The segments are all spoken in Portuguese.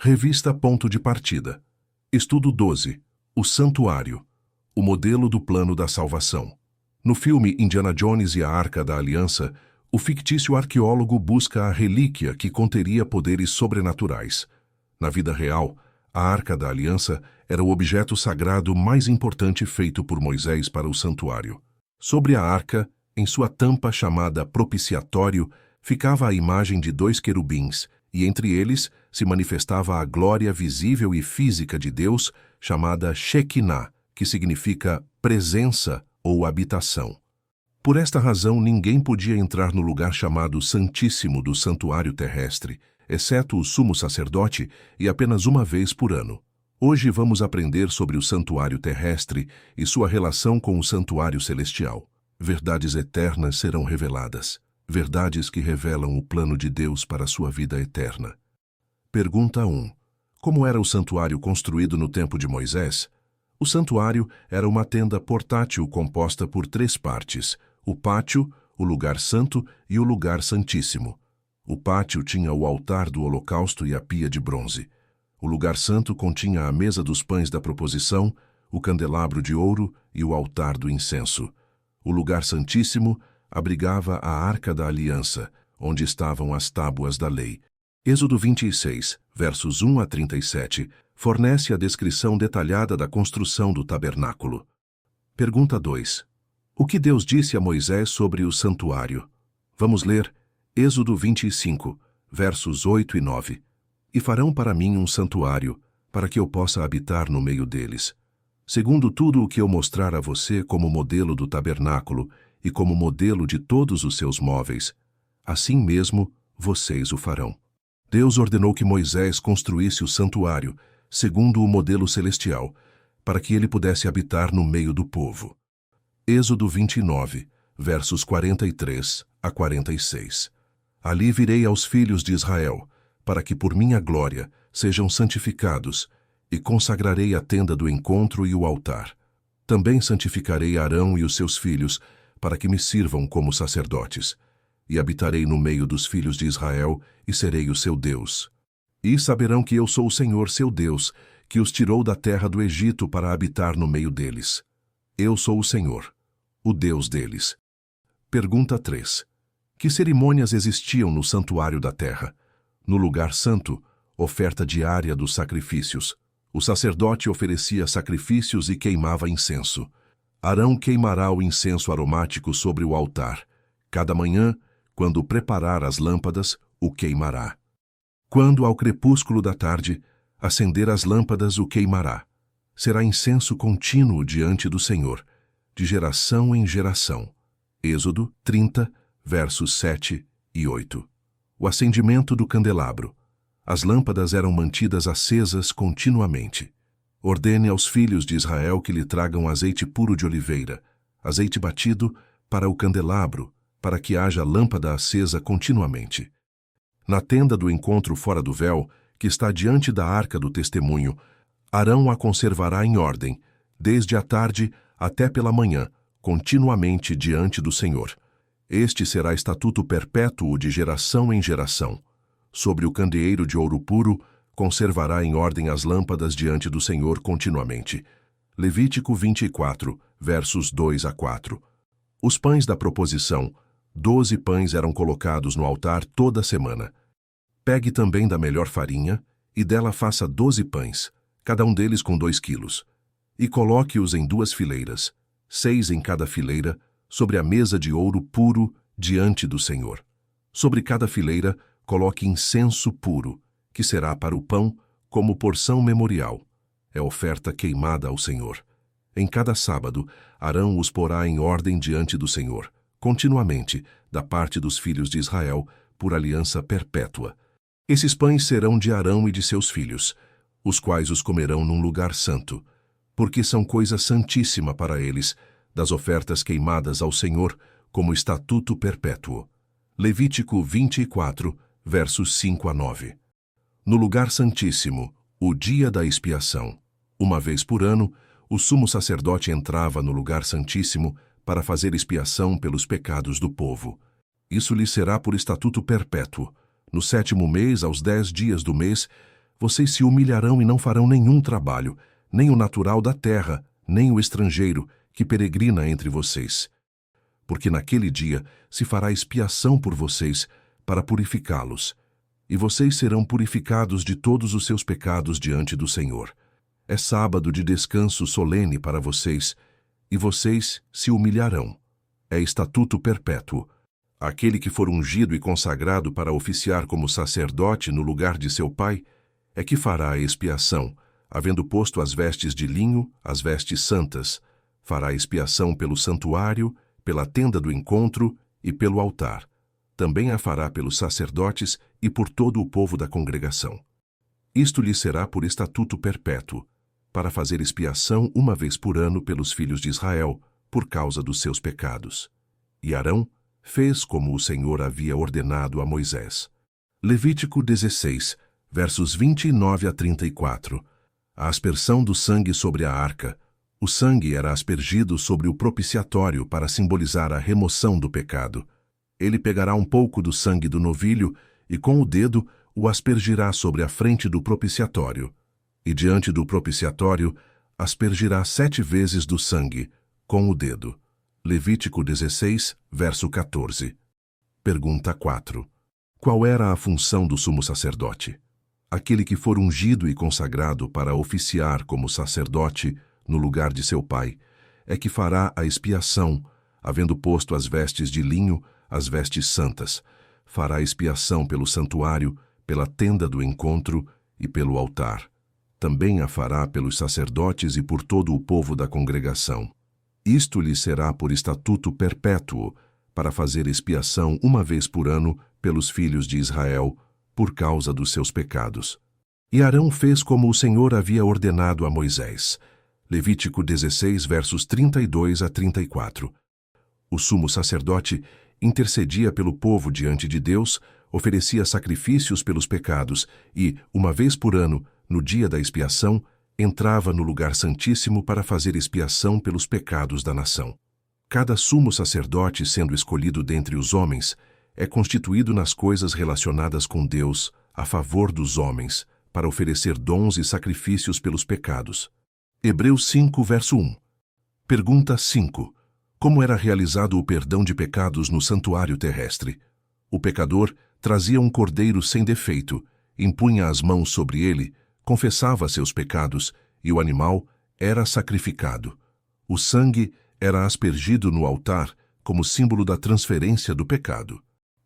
Revista Ponto de Partida. Estudo 12. O Santuário. O modelo do plano da salvação. No filme Indiana Jones e a Arca da Aliança, o fictício arqueólogo busca a relíquia que conteria poderes sobrenaturais. Na vida real, a Arca da Aliança era o objeto sagrado mais importante feito por Moisés para o santuário. Sobre a arca, em sua tampa chamada propiciatório, ficava a imagem de 2 querubins, e entre eles se manifestava a glória visível e física de Deus, chamada Shekinah, que significa presença ou habitação. Por esta razão, ninguém podia entrar no lugar chamado Santíssimo do santuário terrestre, exceto o sumo sacerdote, e apenas uma vez por ano. Hoje vamos aprender sobre o santuário terrestre e sua relação com o santuário celestial. Verdades eternas serão reveladas, verdades que revelam o plano de Deus para a sua vida eterna. Pergunta 1. Como era o santuário construído no tempo de Moisés? O santuário era uma tenda portátil composta por 3 partes: o pátio, o lugar santo e o lugar santíssimo. O pátio tinha o altar do holocausto e a pia de bronze. O lugar santo continha a mesa dos pães da proposição, o candelabro de ouro e o altar do incenso. O lugar santíssimo abrigava a Arca da Aliança, onde estavam as tábuas da lei. Êxodo 26, versos 1 a 37, fornece a descrição detalhada da construção do tabernáculo. Pergunta 2. O que Deus disse a Moisés sobre o santuário? Vamos ler Êxodo 25, versos 8 e 9. E farão para mim um santuário, para que eu possa habitar no meio deles. Segundo tudo o que eu mostrar a você como modelo do tabernáculo e como modelo de todos os seus móveis, assim mesmo vocês o farão. Deus ordenou que Moisés construísse o santuário, segundo o modelo celestial, para que ele pudesse habitar no meio do povo. Êxodo 29, versos 43 a 46. Ali virei aos filhos de Israel, para que por minha glória sejam santificados, e consagrarei a tenda do encontro e o altar. Também santificarei Arão e os seus filhos, para que me sirvam como sacerdotes. E habitarei no meio dos filhos de Israel, e serei o seu Deus. E saberão que eu sou o Senhor seu Deus, que os tirou da terra do Egito para habitar no meio deles. Eu sou o Senhor, o Deus deles. Pergunta 3. Que cerimônias existiam no santuário da terra? No lugar santo, oferta diária dos sacrifícios. O sacerdote oferecia sacrifícios e queimava incenso. Arão queimará o incenso aromático sobre o altar. Cada manhã, quando preparar as lâmpadas, o queimará. Quando, ao crepúsculo da tarde, acender as lâmpadas, o queimará. Será incenso contínuo diante do Senhor, de geração em geração. Êxodo 30, versos 7 e 8. O acendimento do candelabro. As lâmpadas eram mantidas acesas continuamente. Ordene aos filhos de Israel que lhe tragam azeite puro de oliveira, azeite batido, para o candelabro, para que haja lâmpada acesa continuamente. Na tenda do encontro fora do véu, que está diante da arca do testemunho, Arão a conservará em ordem, desde a tarde até pela manhã, continuamente diante do Senhor. Este será estatuto perpétuo de geração em geração. Sobre o candeeiro de ouro puro, conservará em ordem as lâmpadas diante do Senhor continuamente. Levítico 24, versos 2 a 4. Os pães da proposição, 12 pães eram colocados no altar toda semana. Pegue também da melhor farinha, e dela faça 12 pães, cada um deles com 2 quilos. E coloque-os em 2 fileiras, 6 em cada fileira, sobre a mesa de ouro puro diante do Senhor. Sobre cada fileira, coloque incenso puro, que será para o pão como porção memorial. É oferta queimada ao Senhor. Em cada sábado, Arão os porá em ordem diante do Senhor, continuamente, da parte dos filhos de Israel, por aliança perpétua. Esses pães serão de Arão e de seus filhos, os quais os comerão num lugar santo, porque são coisa santíssima para eles, das ofertas queimadas ao Senhor, como estatuto perpétuo. Levítico 24, versos 5 a 9. No lugar santíssimo, o dia da expiação. Uma vez por ano, o sumo sacerdote entrava no lugar santíssimo para fazer expiação pelos pecados do povo. Isso lhe será por estatuto perpétuo. No 7º mês, aos 10 dias do mês, vocês se humilharão e não farão nenhum trabalho, nem o natural da terra, nem o estrangeiro, que peregrina entre vocês. Porque naquele dia se fará expiação por vocês, para purificá-los, e vocês serão purificados de todos os seus pecados diante do Senhor. É sábado de descanso solene para vocês, e vocês se humilharão. É estatuto perpétuo. Aquele que for ungido e consagrado para oficiar como sacerdote no lugar de seu pai, é que fará a expiação, havendo posto as vestes de linho, as vestes santas. Fará expiação pelo santuário, pela tenda do encontro e pelo altar. Também a fará pelos sacerdotes e por todo o povo da congregação. Isto lhe será por estatuto perpétuo, para fazer expiação uma vez por ano pelos filhos de Israel, por causa dos seus pecados. E Arão fez como o Senhor havia ordenado a Moisés. Levítico 16, versos 29 a 34. A aspersão do sangue sobre a arca. O sangue era aspergido sobre o propiciatório para simbolizar a remoção do pecado. Ele pegará um pouco do sangue do novilho e com o dedo o aspergirá sobre a frente do propiciatório. E diante do propiciatório aspergirá 7 vezes do sangue, com o dedo. Levítico 16, verso 14. Pergunta 4. Qual era a função do sumo sacerdote? Aquele que for ungido e consagrado para oficiar como sacerdote no lugar de seu pai, é que fará a expiação, havendo posto as vestes de linho, as vestes santas. Fará expiação pelo santuário, pela tenda do encontro e pelo altar. Também a fará pelos sacerdotes e por todo o povo da congregação. Isto lhe será por estatuto perpétuo, para fazer expiação uma vez por ano pelos filhos de Israel, por causa dos seus pecados. E Arão fez como o Senhor havia ordenado a Moisés. Levítico 16, versos 32 a 34. O sumo sacerdote intercedia pelo povo diante de Deus, oferecia sacrifícios pelos pecados e, uma vez por ano, no dia da expiação, entrava no lugar santíssimo para fazer expiação pelos pecados da nação. Cada sumo sacerdote, sendo escolhido dentre os homens, é constituído nas coisas relacionadas com Deus, a favor dos homens, para oferecer dons e sacrifícios pelos pecados. Hebreus 5, verso 1. Pergunta 5. Como era realizado o perdão de pecados no santuário terrestre? O pecador trazia um cordeiro sem defeito, impunha as mãos sobre ele, confessava seus pecados, e o animal era sacrificado. O sangue era aspergido no altar como símbolo da transferência do pecado.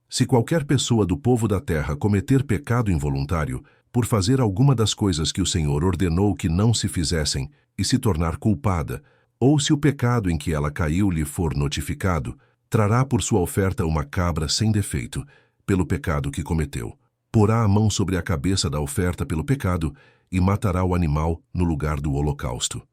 Se qualquer pessoa do povo da terra cometer pecado involuntário, por fazer alguma das coisas que o Senhor ordenou que não se fizessem, e se tornar culpada, ou se o pecado em que ela caiu lhe for notificado, trará por sua oferta uma cabra sem defeito, pelo pecado que cometeu. Porá a mão sobre a cabeça da oferta pelo pecado e matará o animal no lugar do holocausto.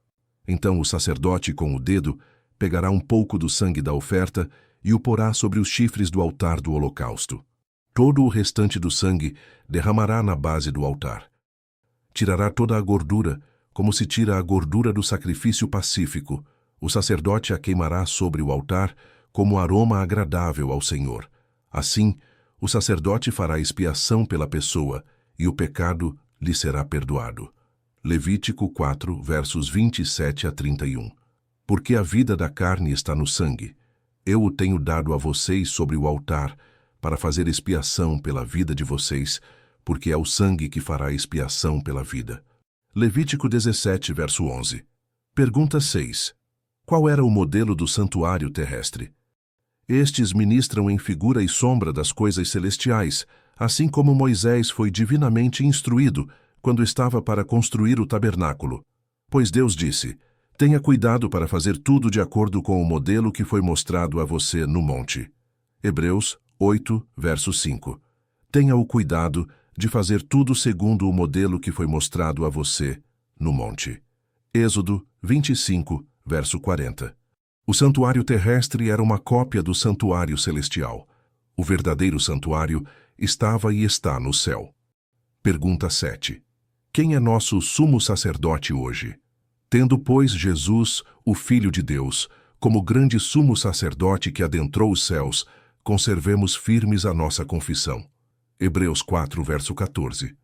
Então o sacerdote, com o dedo, pegará um pouco do sangue da oferta e o porá sobre os chifres do altar do holocausto. Todo o restante do sangue derramará na base do altar. Tirará toda a gordura, como se tira a gordura do sacrifício pacífico. O sacerdote a queimará sobre o altar como aroma agradável ao Senhor. Assim, o sacerdote fará expiação pela pessoa, e o pecado lhe será perdoado. Levítico 4, versos 27 a 31. Porque a vida da carne está no sangue. Eu o tenho dado a vocês sobre o altar, para fazer expiação pela vida de vocês, porque é o sangue que fará expiação pela vida. Levítico 17, verso 11. Pergunta 6. Qual era o modelo do santuário terrestre? Estes ministram em figura e sombra das coisas celestiais, assim como Moisés foi divinamente instruído quando estava para construir o tabernáculo. Pois Deus disse: tenha cuidado para fazer tudo de acordo com o modelo que foi mostrado a você no monte. Hebreus 8, verso 5. Tenha o cuidado de fazer tudo segundo o modelo que foi mostrado a você no monte. Êxodo 25, verso 40. O santuário terrestre era uma cópia do santuário celestial. O verdadeiro santuário estava e está no céu. Pergunta 7. Quem é nosso sumo sacerdote hoje? Tendo, pois, Jesus, o Filho de Deus, como grande sumo sacerdote que adentrou os céus, conservemos firmes a nossa confissão. Hebreus 4, verso 14.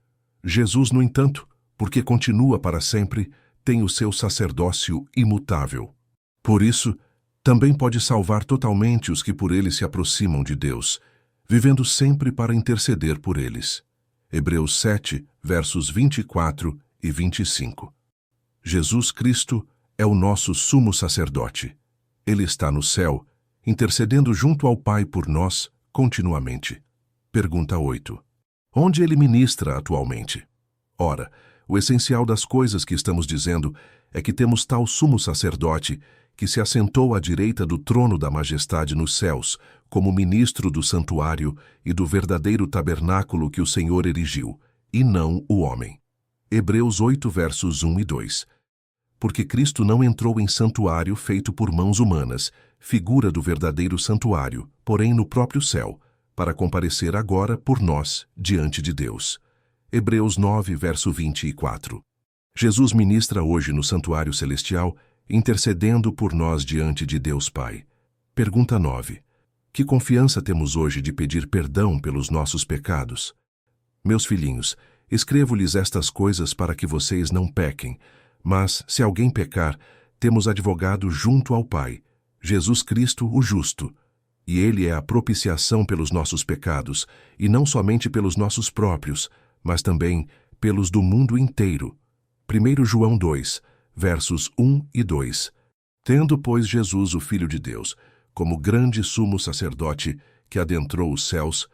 Jesus, no entanto, porque continua para sempre, tem o seu sacerdócio imutável. Por isso, também pode salvar totalmente os que por ele se aproximam de Deus, vivendo sempre para interceder por eles. Hebreus 7, versos 24 e 25. Jesus Cristo é o nosso sumo sacerdote. Ele está no céu, intercedendo junto ao Pai por nós continuamente. Pergunta 8. Onde ele ministra atualmente? Ora, o essencial das coisas que estamos dizendo é que temos tal sumo sacerdote que se assentou à direita do trono da majestade nos céus, como ministro do santuário e do verdadeiro tabernáculo que o Senhor erigiu, e não o homem. Hebreus 8, versos 1 e 2. Porque Cristo não entrou em santuário feito por mãos humanas, figura do verdadeiro santuário, porém no próprio céu, para comparecer agora por nós diante de Deus. Hebreus 9, verso 24. Jesus ministra hoje no santuário celestial, intercedendo por nós diante de Deus Pai. Pergunta 9. Que confiança temos hoje de pedir perdão pelos nossos pecados? Meus filhinhos, escrevo-lhes estas coisas para que vocês não pequem, mas, se alguém pecar, temos advogado junto ao Pai, Jesus Cristo o justo, e ele é a propiciação pelos nossos pecados, e não somente pelos nossos próprios, mas também pelos do mundo inteiro. 1 João 2, versos 1 e 2. Tendo, pois, Jesus, o Filho de Deus, como grande sumo sacerdote que adentrou os céus,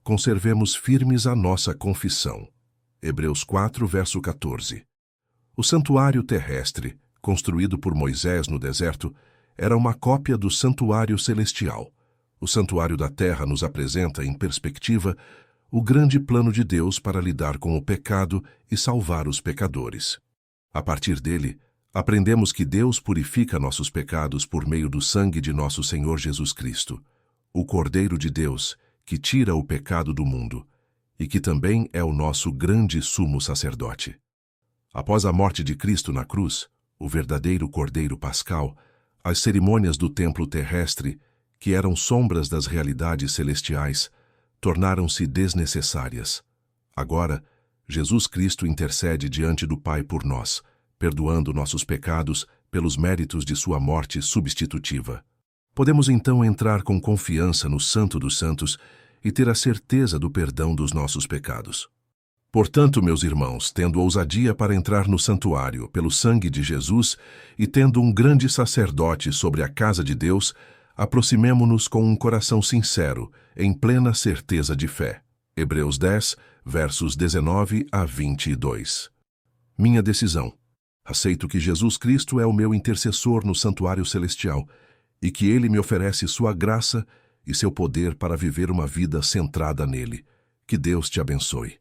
conservemos firmes a nossa confissão. Hebreus 4, verso 14. O santuário terrestre, construído por Moisés no deserto, era uma cópia do santuário celestial. O santuário da terra nos apresenta, em perspectiva, o grande plano de Deus para lidar com o pecado e salvar os pecadores. A partir dele, aprendemos que Deus purifica nossos pecados por meio do sangue de nosso Senhor Jesus Cristo, o Cordeiro de Deus, que tira o pecado do mundo, e que também é o nosso grande sumo sacerdote. Após a morte de Cristo na cruz, o verdadeiro Cordeiro Pascal, as cerimônias do templo terrestre, que eram sombras das realidades celestiais, tornaram-se desnecessárias. Agora, Jesus Cristo intercede diante do Pai por nós, perdoando nossos pecados pelos méritos de sua morte substitutiva. Podemos então entrar com confiança no Santo dos Santos e ter a certeza do perdão dos nossos pecados. Portanto, meus irmãos, tendo ousadia para entrar no santuário pelo sangue de Jesus e tendo um grande sacerdote sobre a casa de Deus, aproximemo-nos com um coração sincero, em plena certeza de fé. Hebreus 10, versos 19 a 22. Minha decisão. Aceito que Jesus Cristo é o meu intercessor no santuário celestial e que ele me oferece sua graça e seu poder para viver uma vida centrada nele. Que Deus te abençoe.